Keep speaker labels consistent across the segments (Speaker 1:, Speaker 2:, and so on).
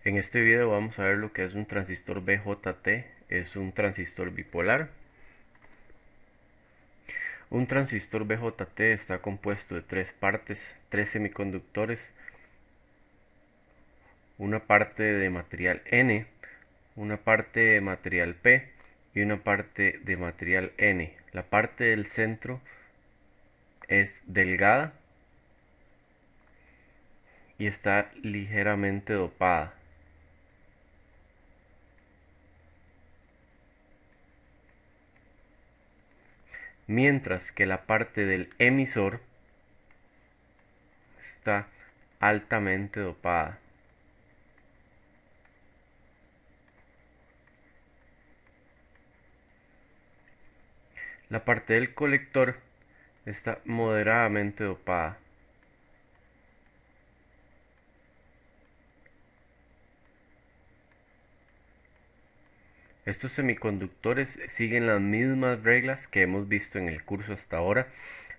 Speaker 1: En este video vamos a ver lo que es un transistor BJT, es un transistor bipolar. Un transistor BJT está compuesto de tres partes, tres semiconductores, una parte de material N, una parte de material P y una parte de material N. La parte del centro es delgada y está ligeramente dopada. Mientras que la parte del emisor está altamente dopada. La parte del colector está moderadamente dopada. Estos semiconductores siguen las mismas reglas que hemos visto en el curso hasta ahora.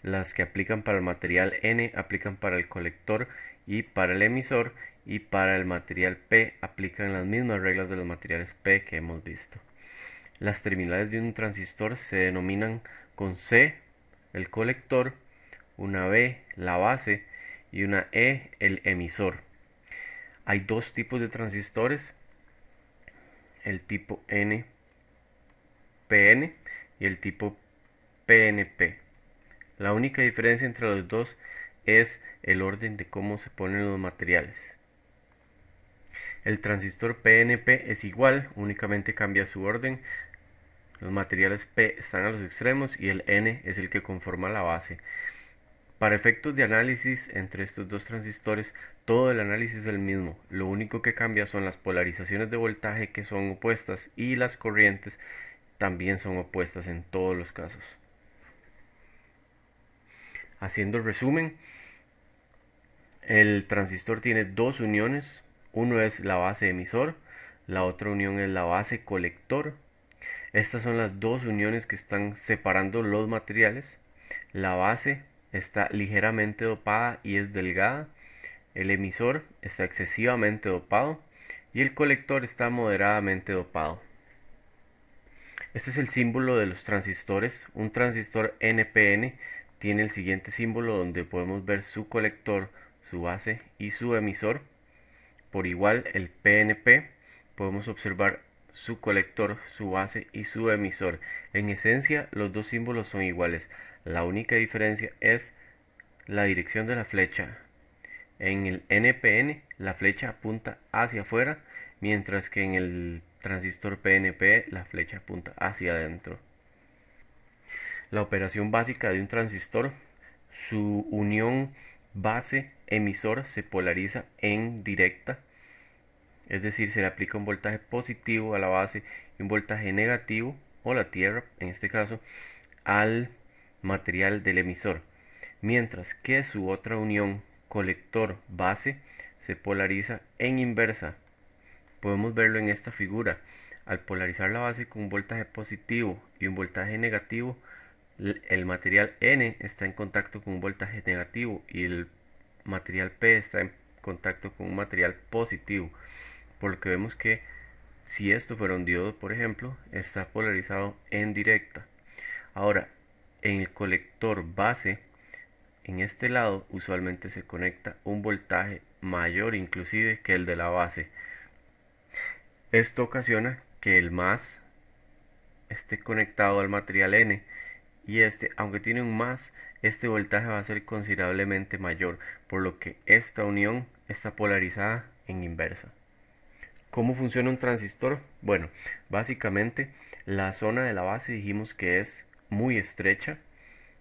Speaker 1: Las que aplican para el material N aplican para el colector y para el emisor, y para el material P aplican las mismas reglas de los materiales P que hemos visto. Las terminales de un transistor se denominan con C el colector, una B la base y una E el emisor. Hay dos tipos de transistores, el tipo NPN y el tipo PNP. La única diferencia entre los dos es el orden de cómo se ponen los materiales. El transistor PNP es igual, únicamente cambia su orden. Los materiales P están a los extremos y el N es el que conforma la base. Para efectos de análisis entre estos dos transistores, todo el análisis es el mismo. Lo único que cambia son las polarizaciones de voltaje, que son opuestas, y las corrientes también son opuestas en todos los casos. Haciendo el resumen, el transistor tiene dos uniones. Uno es la base emisor, la otra unión es la base colector. Estas son las dos uniones que están separando los materiales. La base está ligeramente dopada y es delgada. El emisor está excesivamente dopado y el colector está moderadamente dopado. Este es el símbolo de los transistores. Un transistor NPN tiene el siguiente símbolo, donde podemos ver su colector, su base y su emisor. Por igual, el PNP podemos observar su colector, su base y su emisor. En esencia, los dos símbolos son iguales. La única diferencia es la dirección de la flecha. En el NPN la flecha apunta hacia afuera, mientras que en el transistor PNP la flecha apunta hacia adentro. La operación básica de un transistor: su unión base-emisor se polariza en directa, es decir, se le aplica un voltaje positivo a la base y un voltaje negativo, o la tierra en este caso, al material del emisor, mientras que su otra unión colector-base se polariza en inversa. Podemos verlo en esta figura. Al polarizar la base con un voltaje positivo y un voltaje negativo, el material N está en contacto con un voltaje negativo y el material P está en contacto con un material positivo, por lo que vemos que si esto fuera un diodo, por ejemplo, está polarizado en directa. Ahora, en el colector base, en este lado usualmente se conecta un voltaje mayor inclusive que el de la base. Esto ocasiona que el más esté conectado al material N, y aunque tiene un más, este voltaje va a ser considerablemente mayor, por lo que esta unión está polarizada en inversa. ¿Cómo funciona un transistor? Bueno, básicamente la zona de la base dijimos que es muy estrecha.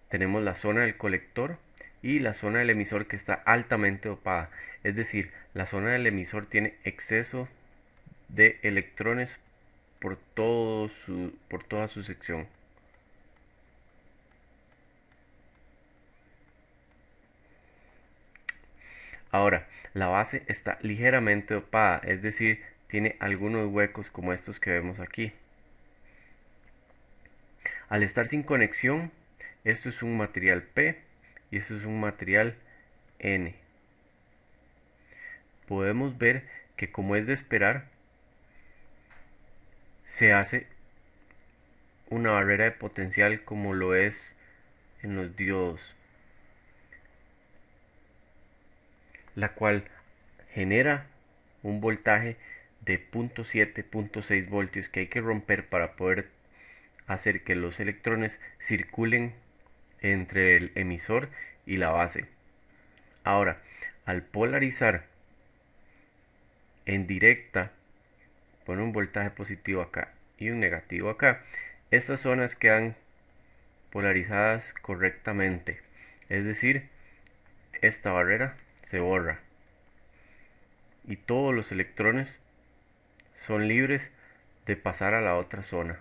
Speaker 1: Tenemos la zona del colector y la zona del emisor, que está altamente dopada. Es decir, la zona del emisor tiene exceso de electrones por toda su sección. Ahora, la base está ligeramente dopada, es decir, tiene algunos huecos como estos que vemos aquí. Al estar sin conexión, esto es un material P y esto es un material N. Podemos ver que, como es de esperar, se hace una barrera de potencial como lo es en los diodos, la cual genera un voltaje de 0.7, 0.6 voltios que hay que romper para poder hacer que los electrones circulen entre el emisor y la base. Ahora, al polarizar en directa, poner un voltaje positivo acá y un negativo acá, estas zonas quedan polarizadas correctamente, es decir, esta barrera se borra y todos los electrones son libres de pasar a la otra zona.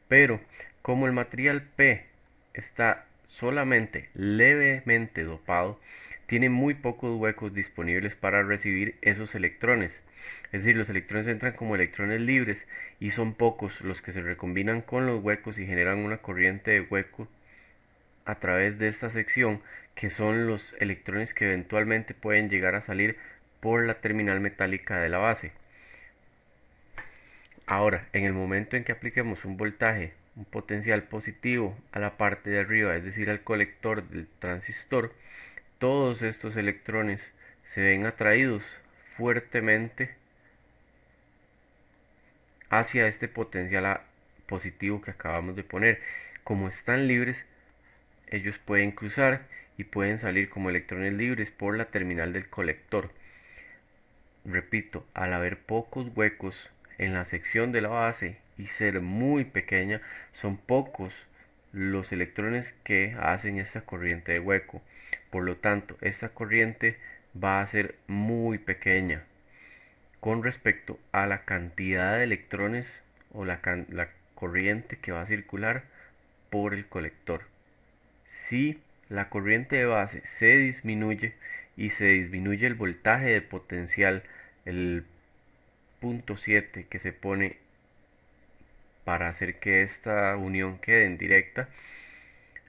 Speaker 1: Pero como el material P está solamente levemente dopado, tiene muy pocos huecos disponibles para recibir esos electrones. Es decir, los electrones entran como electrones libres y son pocos los que se recombinan con los huecos y generan una corriente de hueco a través de esta sección, que son los electrones que eventualmente pueden llegar a salir por la terminal metálica de la base. Ahora, en el momento en que apliquemos un voltaje, un potencial positivo a la parte de arriba, es decir, al colector del transistor, todos estos electrones se ven atraídos fuertemente hacia este potencial positivo que acabamos de poner. Como están libres, ellos pueden cruzar y pueden salir como electrones libres por la terminal del colector. Repito, al haber pocos huecos en la sección de la base y ser muy pequeña, son pocos los electrones que hacen esta corriente de hueco. Por lo tanto, esta corriente va a ser muy pequeña con respecto a la cantidad de electrones o la corriente que va a circular por el colector. Si la corriente de base se disminuye y se disminuye el voltaje de potencial, el 0.7 que se pone para hacer que esta unión quede en directa,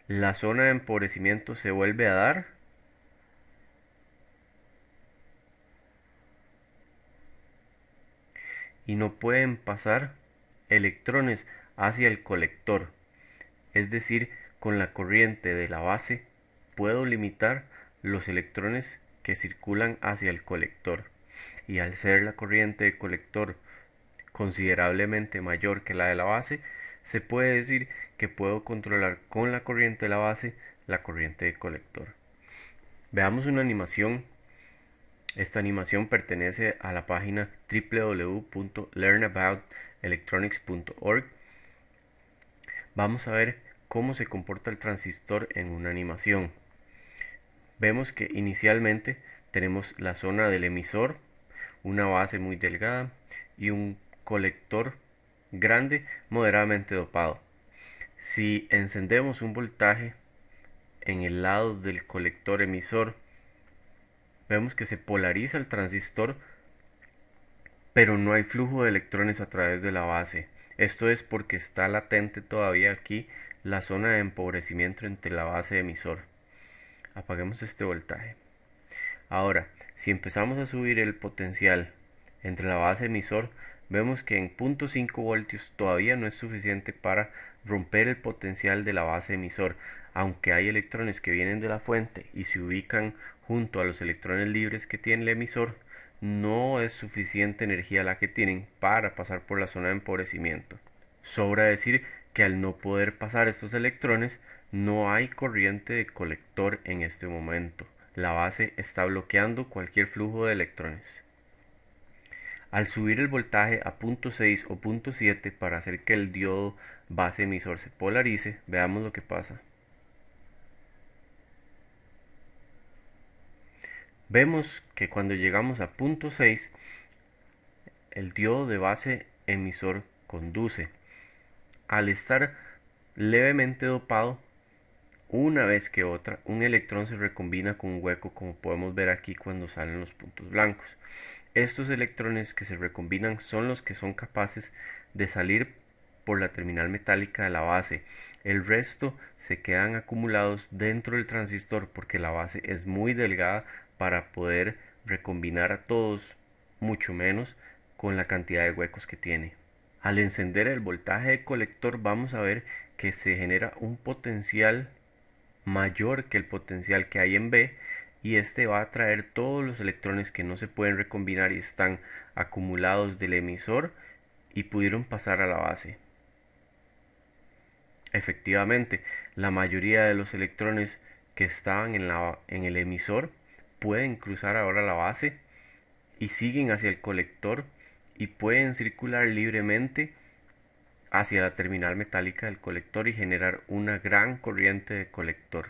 Speaker 1: la zona de empobrecimiento se vuelve a dar y no pueden pasar electrones hacia el colector. Es decir, con la corriente de la base puedo limitar los electrones que circulan hacia el colector, y al ser la corriente de colector considerablemente mayor que la de la base, se puede decir que puedo controlar con la corriente de la base la corriente de colector. Veamos una animación. Esta animación pertenece a la página www.learnaboutelectronics.org. Vamos a ver cómo se comporta el transistor en una animación. Vemos que inicialmente tenemos la zona del emisor, una base muy delgada y un colector grande moderadamente dopado. Si encendemos un voltaje en el lado del colector emisor, vemos que se polariza el transistor, pero no hay flujo de electrones a través de la base. Esto es porque está latente todavía aquí la zona de empobrecimiento entre la base emisor. Apaguemos este voltaje. Ahora, si empezamos a subir el potencial entre la base emisor, vemos que en 0.5 voltios todavía no es suficiente para romper el potencial de la base emisor, aunque hay electrones que vienen de la fuente y se ubican junto a los electrones libres que tiene el emisor. No es suficiente energía la que tienen para pasar por la zona de empobrecimiento. Sobra decir que al no poder pasar estos electrones, no hay corriente de colector en este momento. La base está bloqueando cualquier flujo de electrones. Al subir el voltaje a 0.6 o 0.7 para hacer que el diodo base emisor se polarice, veamos lo que pasa. Vemos que cuando llegamos a 0.6, el diodo de base emisor conduce. Al estar levemente dopado, una vez que otra, un electrón se recombina con un hueco, como podemos ver aquí cuando salen los puntos blancos. Estos electrones que se recombinan son los que son capaces de salir por la terminal metálica de la base. El resto se quedan acumulados dentro del transistor porque la base es muy delgada para poder recombinar a todos mucho menos con la cantidad de huecos que tiene. Al encender el voltaje de colector vamos a ver que se genera un potencial mayor que el potencial que hay en B, y este va a atraer todos los electrones que no se pueden recombinar y están acumulados del emisor y pudieron pasar a la base. Efectivamente, la mayoría de los electrones que estaban en el emisor pueden cruzar ahora la base y siguen hacia el colector y pueden circular libremente hacia la terminal metálica del colector y generar una gran corriente de colector.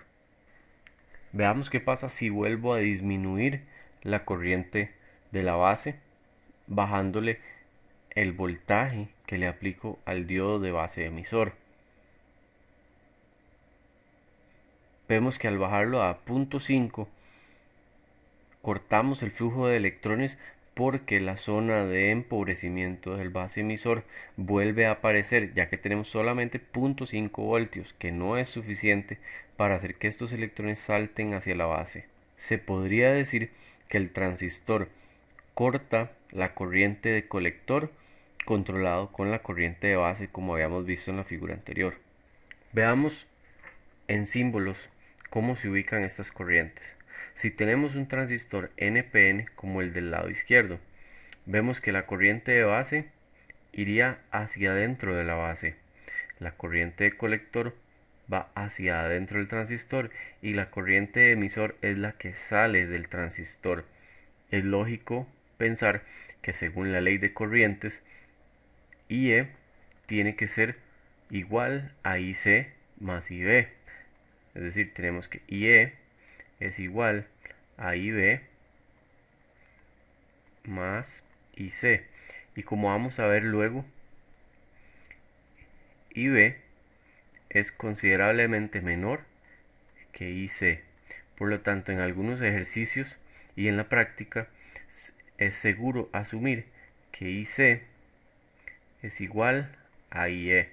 Speaker 1: Veamos qué pasa si vuelvo a disminuir la corriente de la base, bajándole el voltaje que le aplico al diodo de base emisor. Vemos que al bajarlo a 0.5 cortamos el flujo de electrones porque la zona de empobrecimiento del base emisor vuelve a aparecer, ya que tenemos solamente 0.5 voltios, que no es suficiente para hacer que estos electrones salten hacia la base. Se podría decir que el transistor corta la corriente de colector controlado con la corriente de base, como habíamos visto en la figura anterior. Veamos en símbolos cómo se ubican estas corrientes. Si tenemos un transistor NPN como el del lado izquierdo, vemos que la corriente de base iría hacia adentro de la base, la corriente de colector va hacia adentro del transistor y la corriente de emisor es la que sale del transistor. Es lógico pensar que según la ley de corrientes, IE tiene que ser igual a IC más IB. Es decir, tenemos que IE es igual a IB más IC. Y como vamos a ver luego, IB es considerablemente menor que IC. Por lo tanto, en algunos ejercicios y en la práctica es seguro asumir que IC es igual a IE.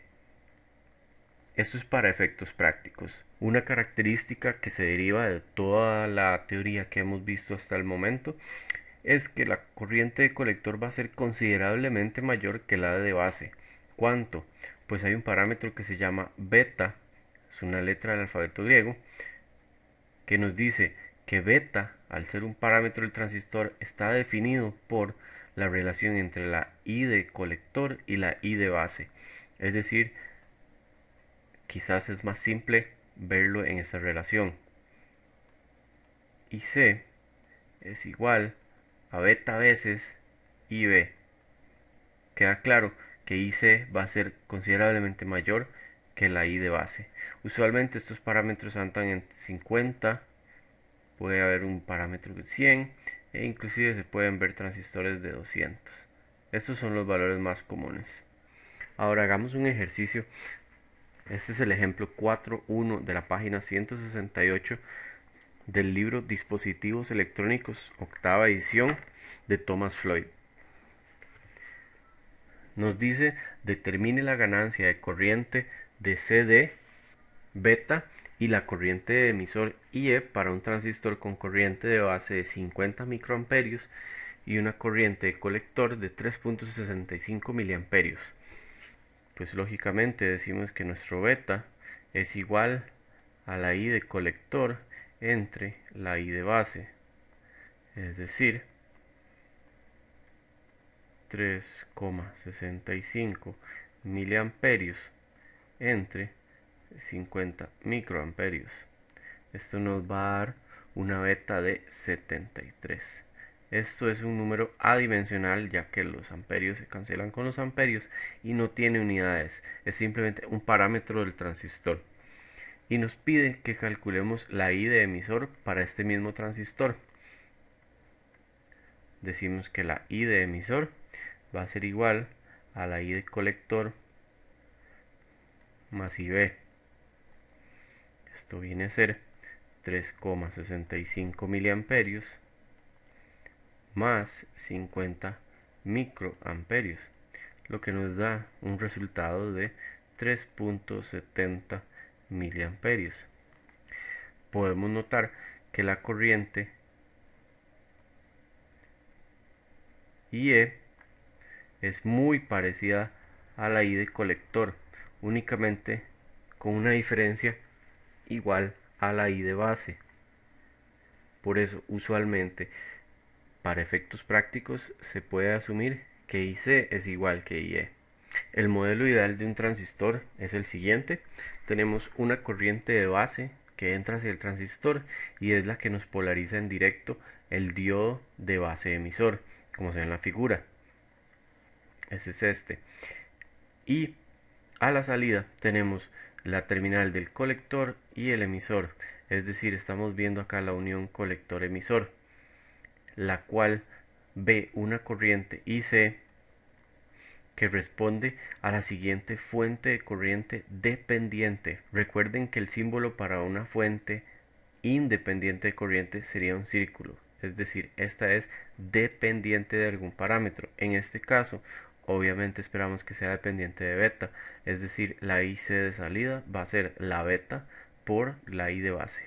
Speaker 1: Esto es para efectos prácticos. Una característica que se deriva de toda la teoría que hemos visto hasta el momento es que la corriente de colector va a ser considerablemente mayor que la de base. ¿Cuánto? Pues hay un parámetro que se llama beta, es una letra del alfabeto griego, que nos dice que beta, al ser un parámetro del transistor, está definido por la relación entre la I de colector y la I de base. Es decir, quizás es más simple verlo en esta relación. IC es igual a beta veces IB. Queda claro que IC va a ser considerablemente mayor que la I de base. Usualmente estos parámetros andan en 50, puede haber un parámetro de 100 e inclusive se pueden ver transistores de 200. Estos son los valores más comunes. Ahora hagamos un ejercicio. Este es el ejemplo 4.1 de la página 168 del libro Dispositivos Electrónicos, octava edición, de Thomas Floyd. Nos dice: determine la ganancia de corriente de CD beta y la corriente de emisor IE para un transistor con corriente de base de 50 microamperios y una corriente de colector de 3.65 miliamperios. Pues lógicamente decimos que nuestro beta es igual a la I de colector entre la I de base, es decir, 3,65 miliamperios entre 50 microamperios. Esto nos va a dar una beta de 73. Esto es un número adimensional, ya que los amperios se cancelan con los amperios y no tiene unidades, es simplemente un parámetro del transistor. Y nos pide que calculemos la I de emisor para este mismo transistor. Decimos que la I de emisor va a ser igual a la I de colector más IB. Esto viene a ser 3,65 miliamperios más 50 microamperios, lo que nos da un resultado de 3,70 miliamperios. Podemos notar que la corriente IE es muy parecida a la I de colector, únicamente con una diferencia igual a la I de base. Por eso, usualmente, para efectos prácticos, se puede asumir que IC es igual que IE. El modelo ideal de un transistor es el siguiente. Tenemos una corriente de base que entra hacia el transistor y es la que nos polariza en directo el diodo de base emisor, como se ve en la figura. Ese es este. Y a la salida tenemos la terminal del colector y el emisor, es decir, estamos viendo acá la unión colector-emisor, la cual ve una corriente IC que responde a la siguiente fuente de corriente dependiente. Recuerden que el símbolo para una fuente independiente de corriente sería un círculo, es decir, esta es dependiente de algún parámetro. En este caso, obviamente esperamos que sea dependiente de beta, es decir, la IC de salida va a ser la beta por la I de base.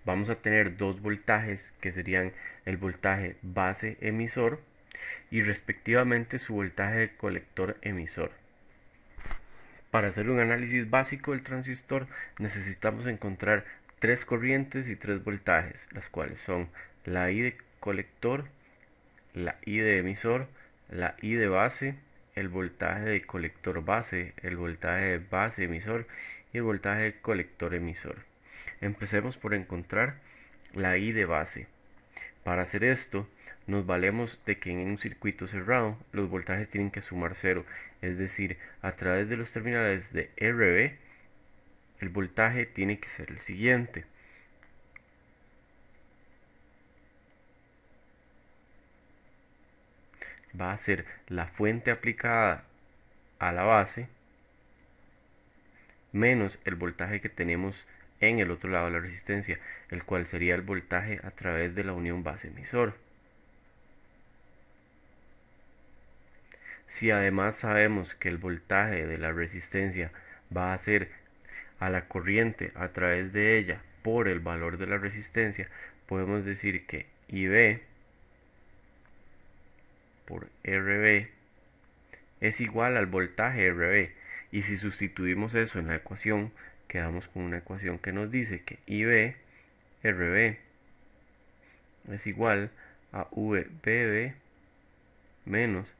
Speaker 1: Vamos a tener dos voltajes que serían el voltaje base emisor y respectivamente su voltaje de colector emisor. Para hacer un análisis básico del transistor necesitamos encontrar tres corrientes y tres voltajes, las cuales son la I de colector, la I de emisor, la I de base, el voltaje de colector base, el voltaje de base emisor y el voltaje de colector emisor. Empecemos por encontrar la I de base. Para hacer esto, nos valemos de que en un circuito cerrado los voltajes tienen que sumar cero, es decir, a través de los terminales de RB, el voltaje tiene que ser el siguiente. Va a ser la fuente aplicada a la base menos el voltaje que tenemos en el otro lado de la resistencia, el cual sería el voltaje a través de la unión base-emisor. Si además sabemos que el voltaje de la resistencia va a ser a la corriente a través de ella por el valor de la resistencia, podemos decir que IB por RB es igual al voltaje RB, y si sustituimos eso en la ecuación, quedamos con una ecuación que nos dice que IB RB es igual a VBB menos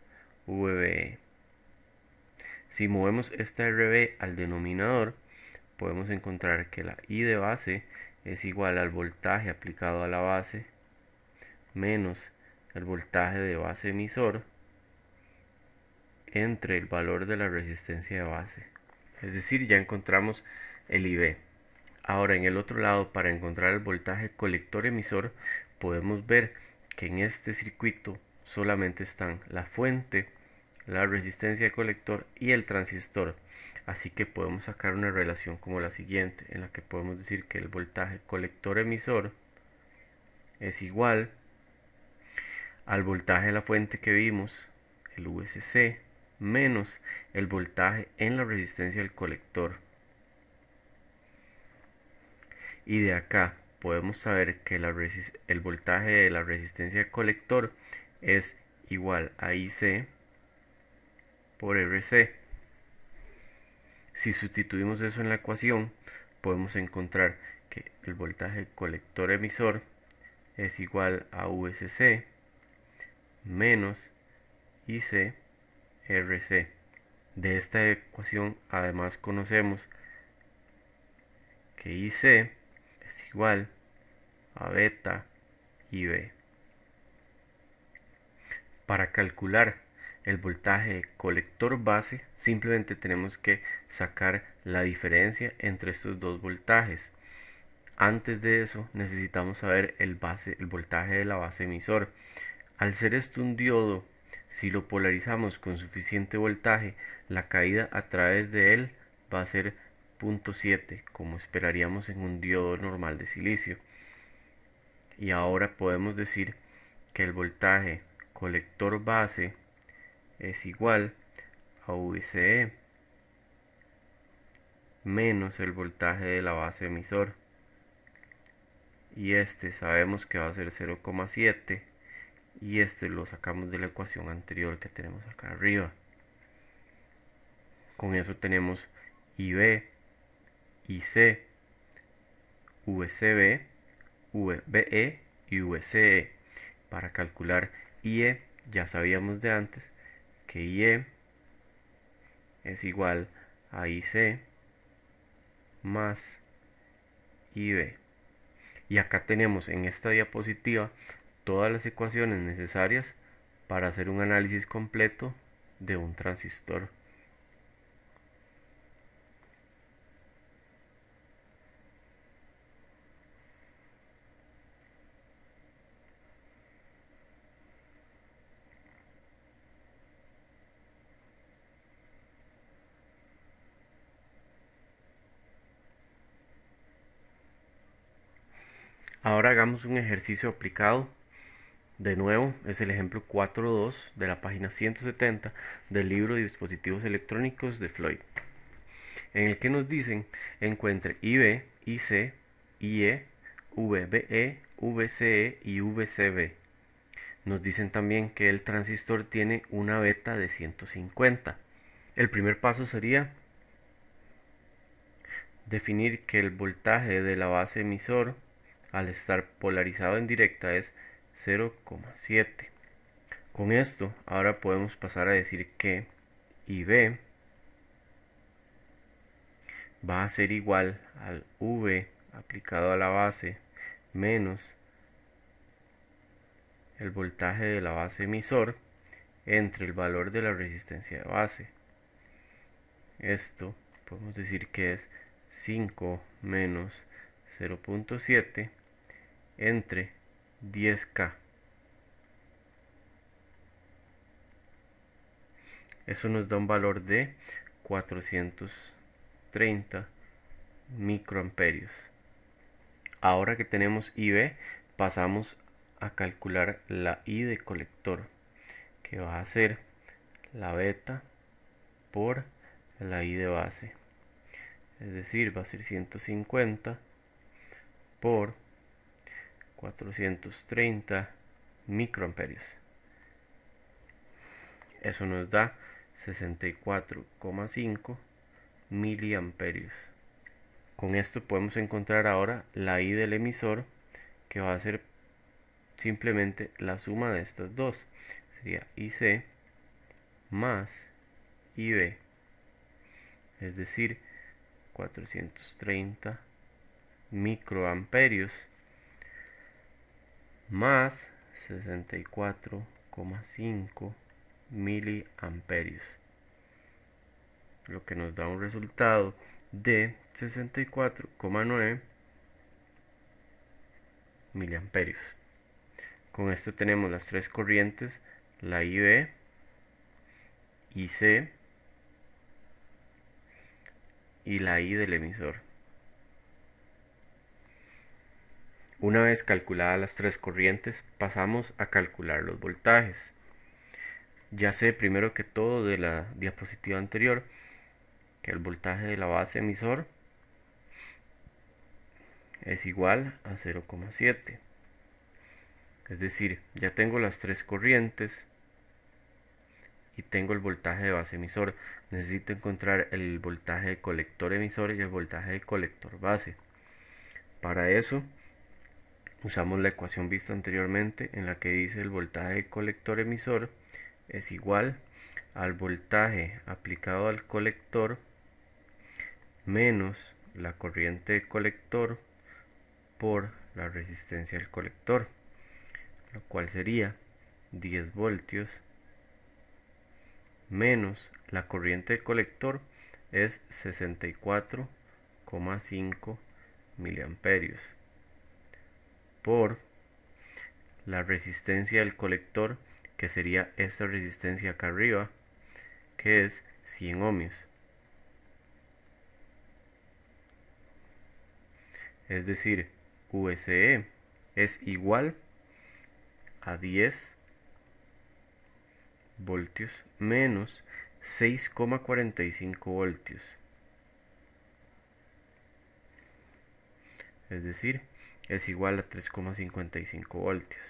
Speaker 1: VBE. Si movemos esta RB al denominador, podemos encontrar que la I de base es igual al voltaje aplicado a la base menos el voltaje de base emisor entre el valor de la resistencia de base. Es decir, ya encontramos el IB. Ahora en el otro lado, para encontrar el voltaje colector emisor, podemos ver que en este circuito solamente están la fuente, la resistencia de colector y el transistor. Así que podemos sacar una relación como la siguiente, en la que podemos decir que el voltaje colector emisor es igual al voltaje de la fuente que vimos, el VCC, menos el voltaje en la resistencia del colector. Y de acá podemos saber que el voltaje de la resistencia del colector es igual a IC por RC. Si sustituimos eso en la ecuación, podemos encontrar que el voltaje colector emisor es igual a VCC menos IC RC. De esta ecuación además conocemos que IC es igual a beta IB. Para calcular el voltaje colector base, simplemente tenemos que sacar la diferencia entre estos dos voltajes. Antes de eso, necesitamos saber el voltaje de la base emisor. Al ser esto un diodo, si lo polarizamos con suficiente voltaje, la caída a través de él va a ser 0.7, como esperaríamos en un diodo normal de silicio. Y ahora podemos decir que el voltaje colector base es igual a VCE menos el voltaje de la base emisor, y este sabemos que va a ser 0,7, y este lo sacamos de la ecuación anterior que tenemos acá arriba. Con eso tenemos IB, IC, VCB, VBE y VCE. Para calcular IE ya sabíamos de antes que IE es igual a IC más IB. Y acá tenemos en esta diapositiva todas las ecuaciones necesarias para hacer un análisis completo de un transistor. Ahora hagamos un ejercicio aplicado. De nuevo, es el ejemplo 4.2 de la página 170 del libro de dispositivos electrónicos de Floyd, en el que nos dicen encuentre IB, IC, IE, VBE, VCE y VCB. Nos dicen también que el transistor tiene una beta de 150. El primer paso sería definir que el voltaje de la base emisor al estar polarizado en directa es 0,7. Con esto ahora podemos pasar a decir que IB va a ser igual al V aplicado a la base menos el voltaje de la base emisor entre el valor de la resistencia de base. Esto podemos decir que es 5 menos 0,7 entre 10K. Eso nos da un valor de 430 microamperios. Ahora que tenemos IB, pasamos a calcular la I de colector, que va a ser la beta por la I de base. Es decir, va a ser 150 por 430 microamperios. Eso nos da 64,5 miliamperios. Con esto podemos encontrar ahora la I del emisor, que va a ser simplemente la suma de estas dos. Sería IC más IB, es decir, 430 microamperios más 64,5 miliamperios, lo que nos da un resultado de 64,9 miliamperios. Con esto tenemos las tres corrientes, la IB, IC y la I del emisor. Una vez calculadas las tres corrientes, pasamos a calcular los voltajes. Ya sé primero que todo de la diapositiva anterior que el voltaje de la base emisor es igual a 0,7. Es decir, ya tengo las tres corrientes y tengo el voltaje de base emisor. Necesito encontrar el voltaje de colector emisor y el voltaje de colector base. Para eso usamos la ecuación vista anteriormente, en la que dice el voltaje de colector emisor es igual al voltaje aplicado al colector menos la corriente de colector por la resistencia del colector, lo cual sería 10 voltios menos la corriente de colector es 64,5 miliamperios por la resistencia del colector, que sería esta resistencia acá arriba, que es 100 ohmios. Es decir, VCE es igual a 10 voltios menos 6,45 voltios. Es decir, es igual a 3,55 voltios.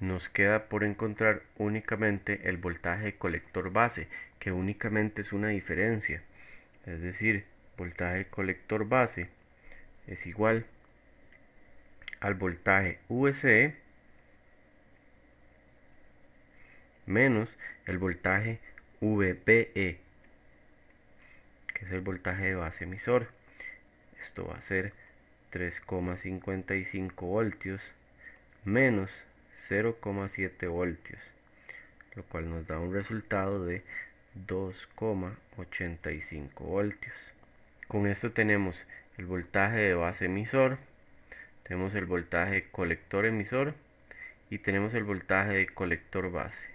Speaker 1: Nos queda por encontrar únicamente el voltaje de colector base, que únicamente es una diferencia. Es decir, voltaje colector base es igual al voltaje VCE menos el voltaje VBE, que es el voltaje de base emisor. Esto va a ser 3,55 voltios menos 0,7 voltios, lo cual nos da un resultado de 2,85 voltios. Con esto tenemos el voltaje de base emisor, tenemos el voltaje colector emisor y tenemos el voltaje de colector base.